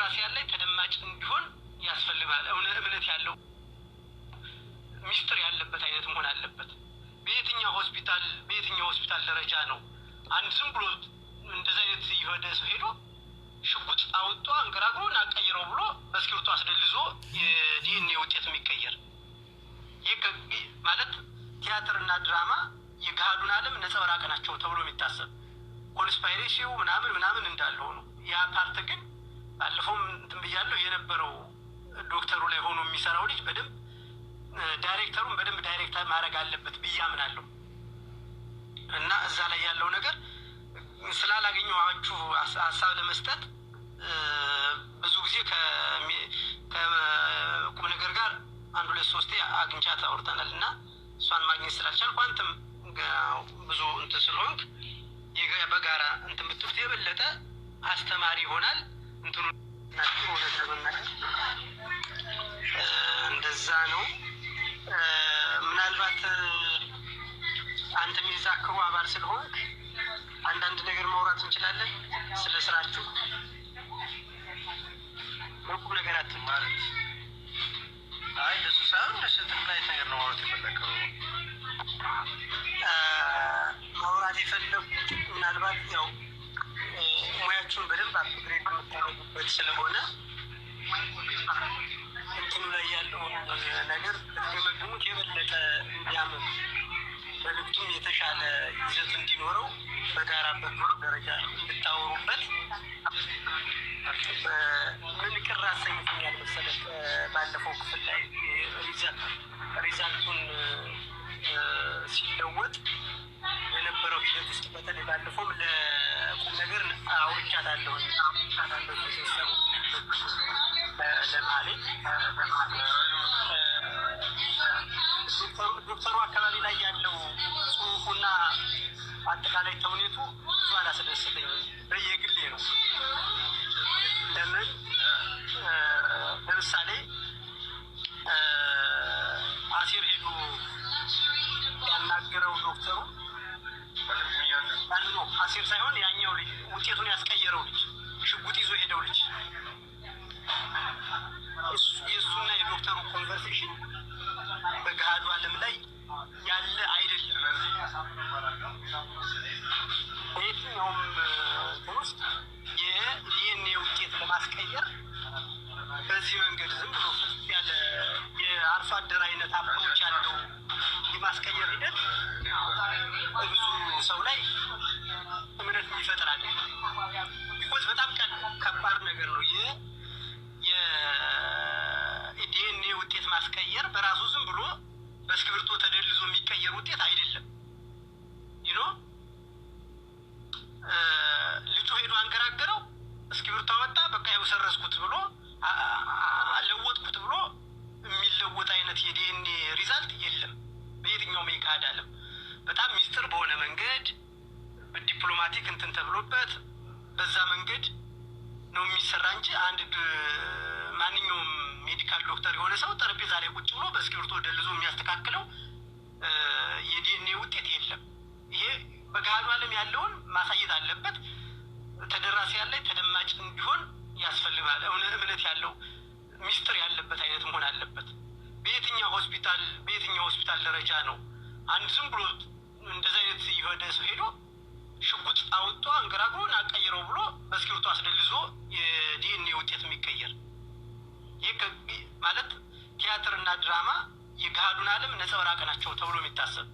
ተደራሲ ያለ ተደማጭ እንዲሆን ያስፈልጋል። እምነት ያለው ሚስጥር ያለበት አይነት መሆን አለበት። በየትኛው ሆስፒታል ደረጃ ነው አንድ ዝም ብሎ እንደዛ አይነት ይወደ ሰው ሄዶ ሽጉጥ አውጥቶ አንገራግሮና ቀይሮ ብሎ በስክሪፕቱ አስደልዞ የዲኤንኤ ውጤት የሚቀየር? ይሄ ማለት ቲያትርና ድራማ የጋዱን ዓለም ነጸብራቅ ናቸው ተብሎ የሚታሰብ ኮንስፓይሬሲው ምናምን እንዳለው ነው። ያ ፓርት ግን ባለፈው እንትን ብያለሁ የነበረው ዶክተሩ ላይ ሆኖ የሚሰራው ልጅ በደንብ ዳይሬክተሩን በደንብ ዳይሬክት ማድረግ አለበት ብያምናለሁ። እና እዛ ላይ ያለው ነገር ስላላገኘኋችሁ ሀሳብ ለመስጠት ብዙ ጊዜ ከቁም ነገር ጋር አንድ ሁለት ሶስቴ አግኝቻት አውርተናል እና እሷን ማግኘት ስላልቻልኩ አንተም ብዙ እንትን ስለሆንክ በጋራ እንትን ብትሉት የበለጠ አስተማሪ ይሆናል። እንትኑ ናችሁ ወደ ተመናከር እንደዛ ነው። ምናልባት አንተ የሚዛክሩ አባል ስለሆንክ አንዳንድ ነገር ማውራት እንችላለን ስለ ስራችሁ። ቁም ነገር አትማረት አይ ደስ ሳይሆን ለስልጣን ላይ ነገር ነው ማውራት የፈለከው። ማውራት የፈለኩት ምናልባት ያው ሙያችሁን በደንብ አፕግሬድ የምታደርጉበት ስለሆነ እንትኑ ላይ ያለው ነገር ገመግሙት የበለጠ እንዲያምር በልብቱም የተሻለ ይዘት እንዲኖረው በጋራ በግሩ ደረጃ እንድታወሩበት። ምን ቅር አሰኝቶኛል መሰለህ ባለፈው ክፍል ላይ ሪዛልቱን ሲለወጥ የነበረው ሂደት ውስጥ በተለይ ባለፈውም ለቁም ነገር አውርቻታለሁ ተሰሰሙ ለማለት ዶክተሩ አካባቢ ላይ ያለው ጽሁፉና አጠቃላይ ተውኔቱ ብዙ አላስደሰተኝም። በየግሌ ነው። ለምን ለምሳሌ አሲር ሄዱ ያናገረው ዶክተሩ አሲር ሳይሆን ያኛው ልጅ ውጤቱን ያስቀየረው ልጅ ሽጉጥ ይዞ ሄደው ልጅ የእሱና የዶክተሩ ኮንቨርሴሽን በገሃዱ ዓለም ላይ ያለ አይደለም። በየትኛውም ውስጥ የዲኤንኤ ውጤት ለማስቀየር በዚህ መንገድ ዝም ብሎ ፍት ያለ የአርሶ አደር አይነት አፕሮች ያለው የማስቀየር ሂደት ብዙ ሰው ላይ እምነት የሚፈጥር አይደለም። ቢኮዝ በጣም ከባድ ነገር ነው። የዲኤንኤ ውጤት ማስቀየር በራሱ ዝም ብሎ በስክሪፕቶ ተደልዞ የሚቀየር ውጤት አይደለም። ልጁ ሄዶ አንገራገረው እስክሪፕቶ ወጣ በቃ ይኸው ሰረስኩት ብሎ ለወጥኩት ብሎ የሚለወጥ አይነት የዲኤንኤ ሪዛልት የለም በየትኛውም የጋድ ዓለም። በጣም ሚስጥር በሆነ መንገድ በዲፕሎማቲክ እንትን ተብሎበት በዛ መንገድ ነው የሚሰራ እንጂ አንድ ማንኛውም ሜዲካል ዶክተር የሆነ ሰው ጠረጴዛ ላይ ቁጭ ብሎ በስክሪፕቶ ደልዞ የሚያስተካክለው የዲኤንኤ ውጤት የለም። ይሄ በጋዱ ዓለም ያለውን ማሳየት አለበት። ተደራሲ ያለ ተደማጭ እንዲሆን ያስፈልጋል። እምነት ያለው ሚስጥር ያለበት አይነት መሆን አለበት። በየትኛው ሆስፒታል ደረጃ ነው አንድ ዝም ብሎ እንደዛ አይነት ይወደ ሰው ሄዶ ሽጉጥ አውጥቶ አንገራግሮና ቀይሮ ብሎ በስክሪፕቱ አስደልዞ የዲኤንኤ ውጤት የሚቀየር? ይሄ ማለት ቲያትርና ድራማ የጋዱን ዓለም ነጸብራቅ ናቸው ተብሎ የሚታሰብ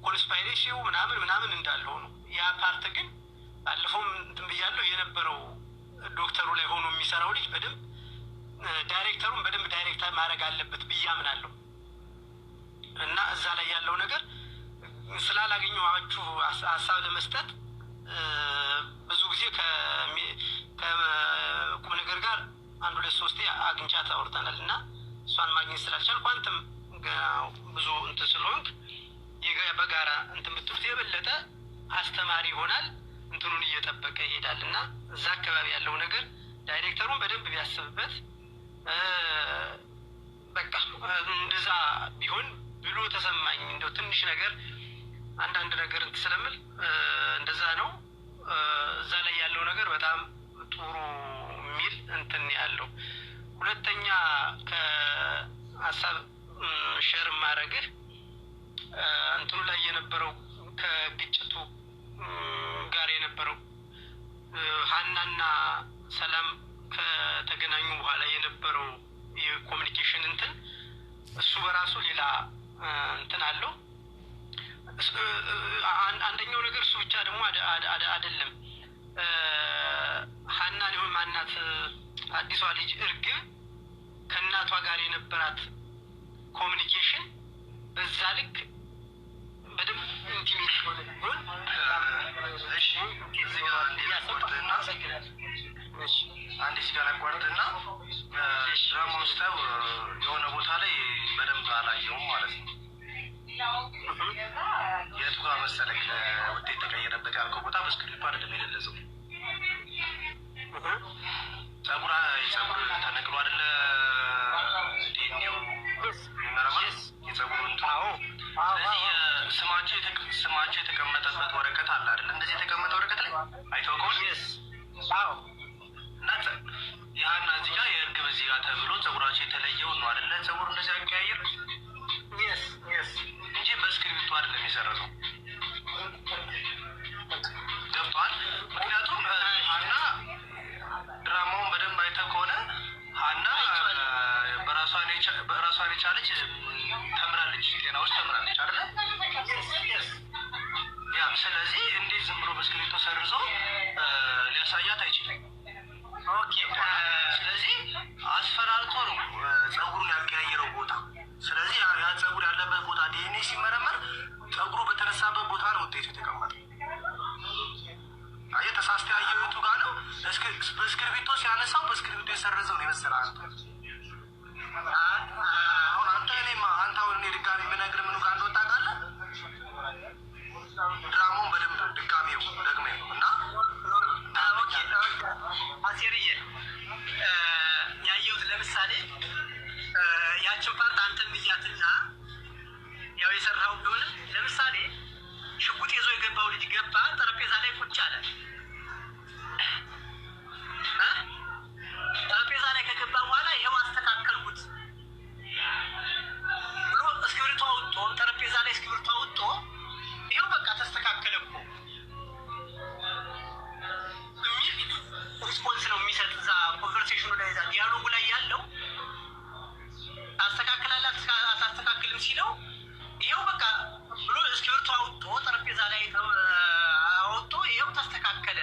ኮንስፓይሬሲው ምናምን እንዳለው ነው። ያ ፓርት ግን ባለፈውም እንትን ብያለሁ የነበረው ዶክተሩ ላይ ሆኖ የሚሰራው ልጅ በደንብ ዳይሬክተሩን በደንብ ዳይሬክት ማድረግ አለበት ብያምናለሁ። እና እዛ ላይ ያለው ነገር ስላላገኘኋችሁ ሀሳብ ለመስጠት ብዙ ጊዜ ከቁም ነገር ጋር አንድ ሁለት ሶስቴ አግኝቻት አውርተናል እና እሷን ማግኘት ስላልቻልኩ አንተም ብዙ እንትን ስለሆንክ በጋራ እንትን ብትሉት የበለጠ አስተማሪ ይሆናል። እንትኑን እየጠበቀ ይሄዳል እና እዛ አካባቢ ያለው ነገር ዳይሬክተሩን በደንብ ቢያስብበት በቃ እንደዛ ቢሆን ብሎ ተሰማኝ። እንደው ትንሽ ነገር አንዳንድ ነገር ስለምል እንደዛ ነው። እዛ ላይ ያለው ነገር በጣም ጥሩ የሚል እንትን ያለው። ሁለተኛ ከሀሳብ ሼር ማድረግህ እንትኑ ላይ የነበረው ከግጭቱ ጋር የነበረው ሀናና ሰላም ከተገናኙ በኋላ የነበረው የኮሚኒኬሽን እንትን እሱ በራሱ ሌላ እንትን አለው። አንደኛው ነገር እሱ ብቻ ደግሞ አይደለም። ሀናን ይሁን ማናት አዲሷ ልጅ እርግብ ከእናቷ ጋር የነበራት ኮሚኒኬሽን በዛ ልክ በደንብ ኢንቲሜት ሆነ ቢሆን አንድ ሲጋራ ጓርድና ድራማ ውስጥ የሆነ ቦታ ላይ በደንብ አላየውም ማለት ነው። የቱ ጋር መሰለክ ውጤት ተቀየረበት ያልከው ቦታ በስክሪፕቱ አይደለም የገለጸው። ጸጉር ተነቅሎ አይደለ ዲኤንኤው መረማስ የጸጉሩን ስማቸው የተቀመጠበት ወረቀት አለ አይደል? እንደዚህ የተቀመጠ ወረቀት ላይ አይተው ከሆነ እና ያህና እዚህ ጋር የእርግብ እዚህ ጋር ተብሎ ጸጉራቸው የተለየውን ነው አይደለ? ጸጉሩ እንደዚህ አቀያየር እንጂ በስክሪፕቱ አይደለም የሰረዘው። ገብቷል? ምክንያቱም ሀና ድራማውን በደንብ አይተህ ከሆነ ሀና በራሷን የቻለች ተምራለች፣ ጤና ውስጥ ተምራለች አይደለ? ያ ስለዚህ እንዴት ዝም ብሎ በስክሪፕቱ ሰርዞ ሊያሳያት አይችልም። ስለዚህ አስፈራርቶ ነው ጸጉሩን ያቀያየረው ቦታ። ስለዚህ ያ ጸጉር ያለበት ቦታ ዲኤንኤ ሲመረመር ጸጉሩ በተነሳበት ቦታ ነው ውጤቱ የተቀመጠው። አየህ፣ ተሳስተ ያየው የቱ ጋር ነው? በስክሪፕቱ ሲያነሳው በስክሪፕቱ የሰረዘው ነው የመሰለህ አንተ። አሁን አንተ አሁን እኔ ድጋሚ ብነግርህ ምኑ ጋር እንደወጣ ታውቃለህ? ድራማውን በደንብ ድጋሚው ደግሜ ነው እና አሴርዬ ያየሁት ለምሳሌ ያችን ፓርት አንተም እያትና ያው የሰራው ቢሆንም ለምሳሌ ሽጉጥ ይዞ የገባው ልጅ ገባ፣ ጠረጴዛ ላይ ቁጭ አለ። ጠረጴዛ ላይ ከገባ በኋላ ይሄው አስተካከልኩት ብሎ እስክሪብቶ አውጥቶ ጠረጴዛ ላይ እስክሪብቶ አውጥቶ ይሄው በቃ ተስተካከለ እኮ የሚል ሪስፖንስ ነው የሚሰጥ። እዛ ኮንቨርሴሽኑ ላይ እዛ ዲያሎጉ ላይ ያለው ታስተካክላለህ አታስተካክልም ሲለው ይሄው በቃ ብሎ እስክሪብቶ አውጥቶ ጠረጴዛ ላይ አውጥቶ ይሄው ተስተካከለ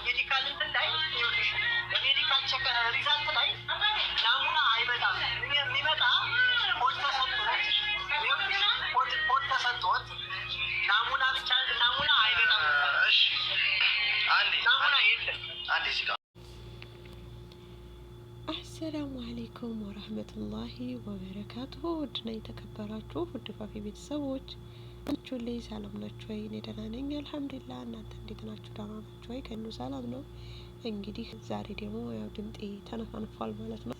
ሜዲካል እንትን ላይ በሜዲካል ቼክ ሪዛልት ላይ ናሙና አይመጣም። የሚመጣ ኮድ ተሰጥቶት ናሙና ብቻ ናሙና አይመጣም። እሺ አንዴ ናሙና የለም። አንዴ ሲጋ አሰላሙ አለይኩም ወራህመቱላሂ ወበረካቱሁ። ውድና የተከበራችሁ ውድ ፋፊ ቤተሰቦች ሁሌ ሰላም ናችሁ ወይ? እኔ ደህና ነኝ አልሐምዱሊላህ። እናንተ እንዴት ናችሁ? ደህና ናችሁ ወይ? ከእኑ ሰላም ነው። እንግዲህ ዛሬ ደግሞ ያው ድምጤ ተነፋንፏል ማለት ነው።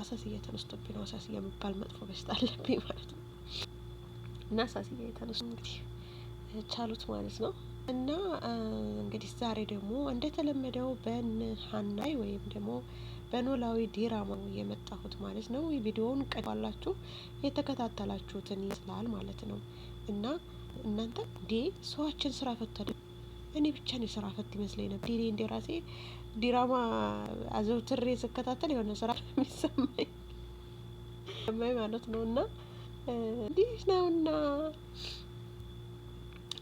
አሳስዬ ተነስቶብኝ ነው። አሳስዬ የሚባል መጥፎ በሽታ አለብኝ ማለት ነው። እና አሳስዬ ተነስቶ እንግዲህ ቻሉት ማለት ነው። እና እንግዲህ ዛሬ ደግሞ እንደተለመደው በሀናይ ወይም ደግሞ በኖላዊ ዲራማ የመጣሁት ማለት ነው። ቪዲዮውን ቀድማችሁ የተከታተላችሁትን ይመስላል ማለት ነው። እና እናንተ እንዴ ሰዎችን ስራ ፈተደ እኔ ብቻ ነው ስራ ፈት ይመስለኝ ነበር። ዲሬ እንደ ራሴ ዲራማ አዘውትሬ ስከታተል የሆነ ስራ የሚሰማኝ ማለት ነው። እና እንዲህ ነውና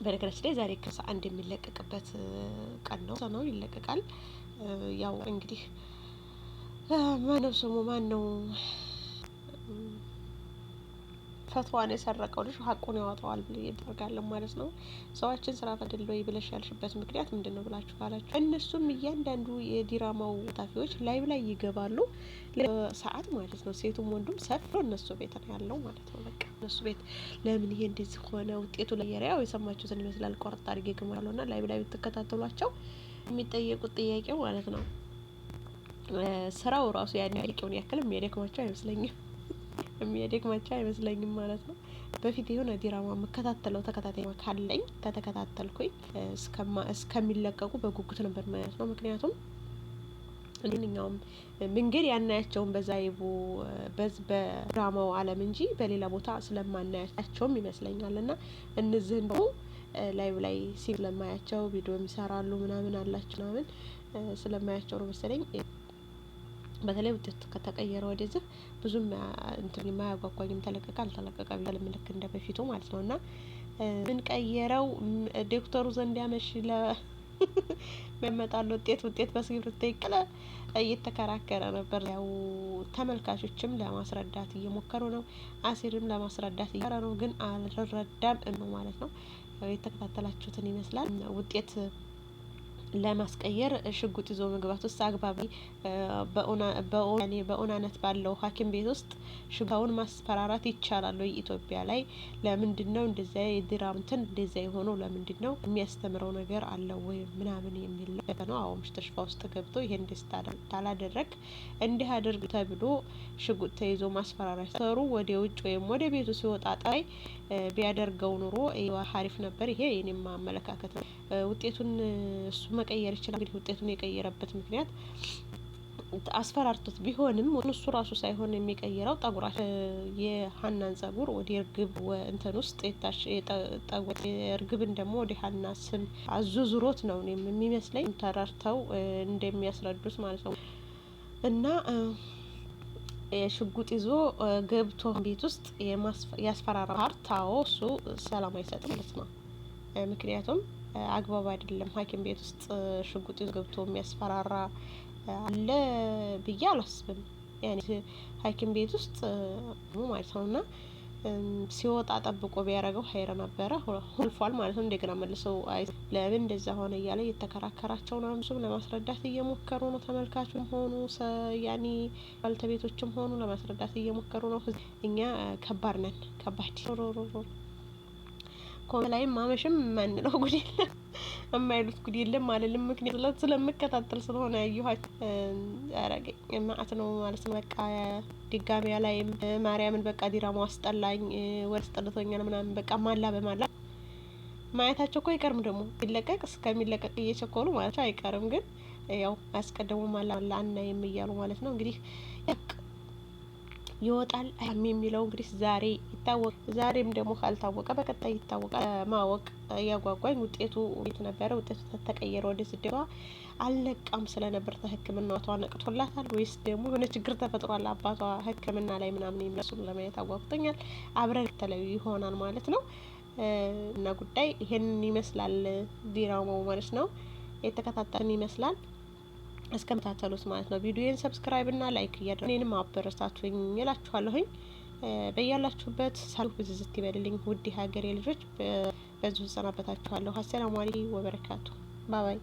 በነገራችን ላይ ዛሬ ከሰዓት የሚለቀቅበት ቀን ነው። ሰው ይለቀቃል። ያው እንግዲህ ማነው ስሙ ማነው ፈትዋን የሰረቀው ልጅ ሀቁን ያወጣዋል ብለ ይደርጋለን ማለት ነው። ሰዎችን ስራ ፈትልኝ ብለሽ ያልሽበት ምክንያት ምንድነው ብላችሁ ካላችሁ እነሱም እያንዳንዱ የዲራማው ታፊዎች ላይቭ ላይ ይገባሉ ሰዓት ማለት ነው። ሴቱም ወንዱም ሰፍሮ እነሱ ቤት ነው ያለው ማለት ነው። በቃ እነሱ ቤት ለምን ይሄ እንደዚህ ሆነ ውጤቱ ላይ ያው የሰማችሁትን ይመስላል። ቆርጣ አድርጌ ገማለውና ላይቭ ላይ ብትከታተሏቸው የሚጠየቁት ጥያቄው ማለት ነው ስራው ራሱ ያን ያልቂውን ያክል የሚያደክማቸው አይመስለኝም ማለት ነው። በፊት የሆነ ዲራማ መከታተለው ተከታታይ ካለኝ ከተከታተልኩኝ እስከሚለቀቁ በጉጉት ነበር ማለት ነው። ምክንያቱም እንደኛውም መንገድ ያናያቸውን በዛይቡ በድራማው ዓለም እንጂ በሌላ ቦታ ስለማናያቸውም ይመስለኛል። እና እነዚህን ደግሞ ላይቭ ላይ ስለማያቸው ቪዲዮ የሚሰራሉ ምናምን አላችሁ ምናምን ስለማያቸው ነው መሰለኝ። በተለይ ውጤት ከተቀየረ ወደዚህ ብዙም እንትን የማያጓጓኝም። ተለቀቀ አልተለቀቀ ቢል ምልክ እንደ በፊቱ ማለት ነው። እና ምን ቀየረው ዶክተሩ ዘንድ ያመሽ ለመጣል ውጤት በስክሪፕት ይቀለ እየተከራከረ ነበር። ያው ተመልካቾችም ለማስረዳት እየሞከሩ ነው። አሲርም ለማስረዳት እየሞከረ ነው። ግን አልረዳም ነው ማለት ነው። ያው የተከታተላችሁትን ይመስላል። ውጤት ለማስቀየር ሽጉጥ ይዞ መግባት ውስጥ አግባቢ በኦናነት ባለው ሐኪም ቤት ውስጥ ሽጉጣውን ማስፈራራት ይቻላል ወይ? ኢትዮጵያ ላይ ለምንድነው እንደዛ የድራምትን እንደዛ የሆነው? ለምንድነው የሚያስተምረው ነገር አለው ወይ ምናምን የሚል ነው። አዎ ሙስተሽፋ ውስጥ ገብቶ ይሄን ታላደረግ እንዲህ አድርግ ተብሎ ሽጉጥ ተይዞ ማስፈራራት ሰሩ ወደ ውጭ ወይም ወደ ቤቱ ሲወጣ ጣይ ቢያደርገው ኑሮ ሀሪፍ ነበር። ይሄ የኔም አመለካከት ነው። ውጤቱን እሱ መቀየር ይችላል። እንግዲህ ውጤቱን የቀየረበት ምክንያት አስፈራርቶት ቢሆንም እሱ ራሱ ሳይሆን የሚቀይረው ጠጉራቸው የሀናን ጸጉር ወደ እርግብ እንትን ውስጥ እርግብን ደግሞ ወደ ሀና ስም አዙዙሮት ነው የሚመስለኝ ተረርተው እንደሚያስረዱት ማለት ነው። እና ሽጉጥ ይዞ ገብቶ ቤት ውስጥ ያስፈራራ ፓርታው እሱ ሰላም አይሰጥም ማለት ነው። ምክንያቱም አግባብ አይደለም። ሐኪም ቤት ውስጥ ሽጉጥ ይዞ ገብቶ የሚያስፈራራ አለ ብዬ አላስብም። ያኔ ሐኪም ቤት ውስጥ ማለት ነውና ሲወጣ ጠብቆ ቢያደርገው ሀይረ ነበረ። ሁልፏል ማለት ነው። እንደገና መልሰው ለምን እንደዛ ሆነ እያለ እየተከራከራቸው ነው። እሱም ለማስረዳት እየሞከሩ ነው። ተመልካቹም ሆኑ ያኔ ባልተቤቶችም ሆኑ ለማስረዳት እየሞከሩ ነው። እኛ ከባድ ነን። ከባድ ኮላይም ማመሽም ማንለው ጉድ የለም የማይሉት ጉድ የለም አለልም። ምክንያት ስለምከታተል ስለሆነ ያየኋቸው አረገኝ ማአት ነው ማለት ነው። በቃ ድጋሚ ላይም ማርያምን በቃ ዲራማው አስጠላኝ ወርስ ጠልቶኛል ምናምን በቃ ማላ በማላ ማየታቸው እኮ አይቀርም። ደግሞ ይለቀቅ እስከሚለቀቅ እየቸኮሉ ማለት አይቀርም። ግን ያው አስቀድሞ ማላ አናይም እያሉ ማለት ነው። እንግዲህ ይወጣል የሚለው እንግዲህ ዛሬ ይታወቅ። ዛሬም ደግሞ ካልታወቀ በቀጣይ ይታወቃል። ማወቅ ያጓጓኝ ውጤቱ ቤት ነበረ። ውጤቱ ተቀየረ ወደ ስደቷ አልነቃም ስለነበር ተህክምናቷ ነቅቶላታል ወይስ ደግሞ የሆነ ችግር ተፈጥሯል አባቷ ህክምና ላይ ምናምን የሚለሱን ለማየት አጓጉቶኛል። አብረን ተለዩ ይሆናል ማለት ነው። እና ጉዳይ ይሄን ይመስላል ዲራማው ማለት ነው። የተከታተልን ይመስላል። እስከምታተሉት ማለት ነው። ቪዲዮዬን ሰብስክራይብ እና ላይክ እያደረጉ እኔንም አበረታቱኝ እላችኋለሁኝ። በያላችሁበት ሰላም ብዝዝት ይበልልኝ ውድ ሀገሬ ልጆች። በዙ ሰናበታችኋለሁ። አሰላሙ አለይኩም ወበረካቱ። ባባይ